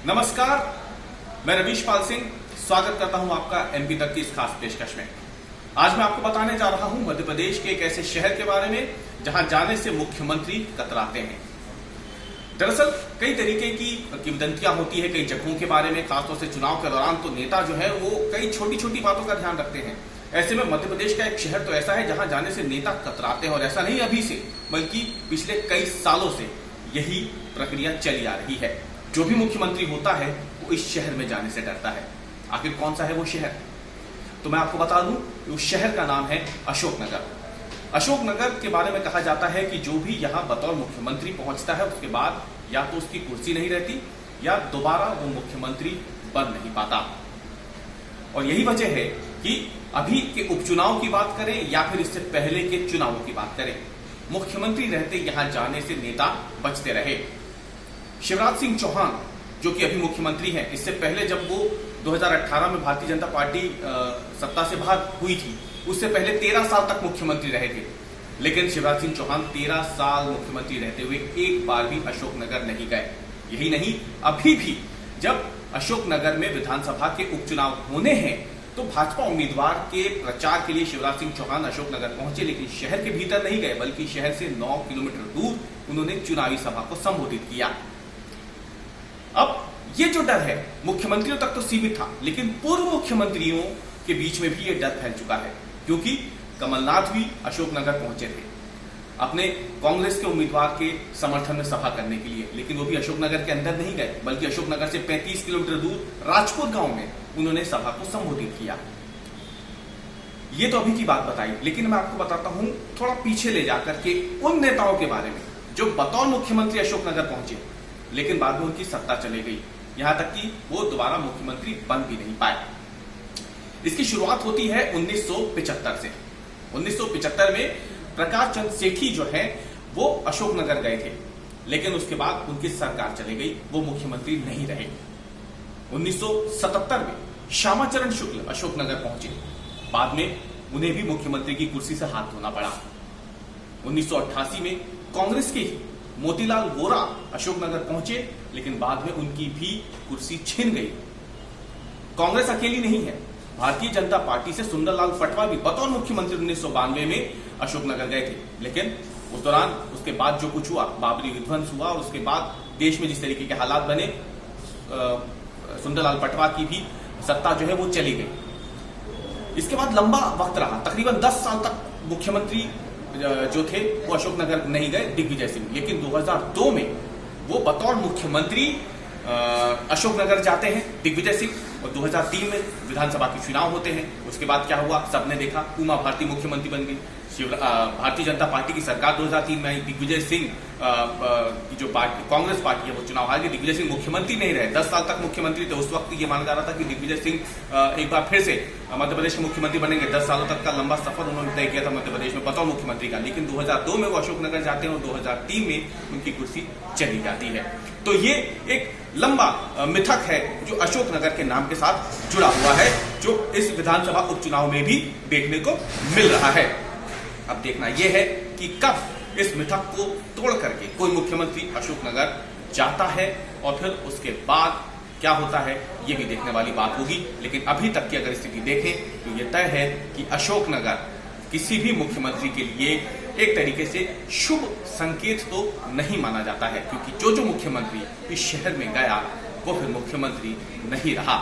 नमस्कार, मैं रवीश पाल सिंह स्वागत करता हूं आपका एमपी तक की इस खास पेशकश में। आज मैं आपको बताने जा रहा हूं मध्य प्रदेश के एक ऐसे शहर के बारे में जहां जाने से मुख्यमंत्री कतराते हैं। दरअसल कई तरीके की किंवदंतियां होती है कई जगहों के बारे में, खासतौर से चुनाव के दौरान तो नेता जो है वो कई छोटी छोटी बातों का ध्यान रखते हैं। ऐसे में मध्य प्रदेश का एक शहर तो ऐसा है जहां जाने से नेता कतराते हैं, और ऐसा नहीं अभी से बल्कि पिछले कई सालों से यही प्रक्रिया चली आ रही है। जो भी मुख्यमंत्री होता है वो इस शहर में जाने से डरता है। आखिर कौन सा है वो शहर? तो मैं आपको बता दूं, उस शहर का नाम है अशोकनगर। अशोकनगर के बारे में कहा जाता है कि जो भी यहां बतौर मुख्यमंत्री पहुंचता है उसके बाद या तो उसकी कुर्सी नहीं रहती या दोबारा वो मुख्यमंत्री बन नहीं पाता। और यही वजह है कि अभी के उपचुनाव की बात करें या फिर इससे पहले के चुनावों की बात करें, मुख्यमंत्री रहते यहां जाने से नेता बचते रहे। शिवराज सिंह चौहान जो कि अभी मुख्यमंत्री हैं, इससे पहले जब वो 2018 में भारतीय जनता पार्टी सत्ता से बाहर हुई थी, उससे पहले 13 साल तक मुख्यमंत्री रहे थे। लेकिन शिवराज सिंह चौहान 13 साल मुख्यमंत्री रहते हुए एक बार भी अशोकनगर नहीं गए। यही नहीं, अभी भी जब अशोकनगर में विधानसभा के उपचुनाव होने हैं तो भाजपा उम्मीदवार के प्रचार के लिए शिवराज सिंह चौहान अशोकनगर पहुंचे, लेकिन शहर के भीतर नहीं गए बल्कि शहर से 9 किलोमीटर दूर उन्होंने चुनावी सभा को संबोधित किया। अब ये जो डर है मुख्यमंत्रियों तक तो सीमित था, लेकिन पूर्व मुख्यमंत्रियों के बीच में भी ये डर फैल चुका है, क्योंकि कमलनाथ भी अशोकनगर पहुंचे थे अपने कांग्रेस के उम्मीदवार के समर्थन में सभा करने के लिए, लेकिन वो भी अशोकनगर के अंदर नहीं गए बल्कि अशोकनगर से 35 किलोमीटर दूर राजपुर गांव में उन्होंने सभा को संबोधित किया। ये तो अभी की बात बताई, लेकिन मैं आपको बताता हूं थोड़ा पीछे ले जाकर के उन नेताओं के बारे में जो बतौर मुख्यमंत्री अशोकनगर पहुंचे, लेकिन बाद में उनकी सत्ता चली गई, यहां तक कि वो दोबारा मुख्यमंत्री बन भी नहीं पाए। इसकी शुरुआत होती है 1975 से। 1975 में प्रकाश चंद्र सेठी जो है वो अशोकनगर गए थे, लेकिन उसके बाद उनकी सरकार चली गई, वो मुख्यमंत्री नहीं रहे। 1977 में श्यामाचरण शुक्ल अशोकनगर पहुंचे, बाद में उन्हें भी मुख्यमंत्री की कुर्सी से हाथ धोना पड़ा। 1988 में कांग्रेस के ही मोतीलाल वोरा अशोकनगर पहुंचे, लेकिन बाद में उनकी भी कुर्सी छिन गई। कांग्रेस अकेली नहीं है, भारतीय जनता पार्टी से सुंदरलाल पटवा भी बतौर मुख्यमंत्री 1992 में अशोकनगर गए थे, लेकिन उस दौरान उसके बाद जो कुछ हुआ, बाबरी विध्वंस हुआ, और उसके बाद देश में जिस तरीके के हालात बने, सुंदरलाल पटवा की भी सत्ता जो है वो चली गई। इसके बाद लंबा वक्त रहा, तकरीबन 10 साल तक मुख्यमंत्री जो थे वो अशोकनगर नहीं गए दिग्विजय सिंह, लेकिन 2002 में वो बतौर मुख्यमंत्री अशोकनगर जाते हैं दिग्विजय सिंह, और 2003 में विधानसभा के चुनाव होते हैं। उसके बाद क्या हुआ सबने देखा, उमा भारती मुख्यमंत्री बन गई, भारतीय जनता पार्टी की सरकार 2003 में आई, दिग्विजय सिंह की जो पार्टी कांग्रेस पार्टी है वो चुनाव हार गई, दिग्विजय सिंह मुख्यमंत्री नहीं रहे, 10 साल तक मुख्यमंत्री थे। उस वक्त ये माना जा रहा था कि दिग्विजय सिंह एक बार फिर से मध्य प्रदेश के मुख्यमंत्री बनेंगे। 10 सालों तक का लंबा सफर उन्होंने तय किया था मध्य प्रदेश में बतौर मुख्यमंत्री का, लेकिन 2002 में वो अशोकनगर जाते हैं और 2003 में उनकी कुर्सी चली जाती है। तो ये एक लंबा मिथक है जो अशोकनगर के नाम के साथ जुड़ा हुआ है, जो इस विधानसभा उपचुनाव में भी देखने को मिल रहा है। अब देखना यह है कि कब इस मिथक को तोड़ करके कोई मुख्यमंत्री अशोकनगर जाता है और फिर उसके बाद क्या होता है ये भी देखने वाली बात होगी। लेकिन अभी तक की अगर स्थिति देखें तो यह तय है कि अशोकनगर किसी भी मुख्यमंत्री के लिए एक तरीके से शुभ संकेत तो नहीं माना जाता है, क्योंकि जो मुख्यमंत्री इस शहर में गया वो फिर मुख्यमंत्री नहीं रहा।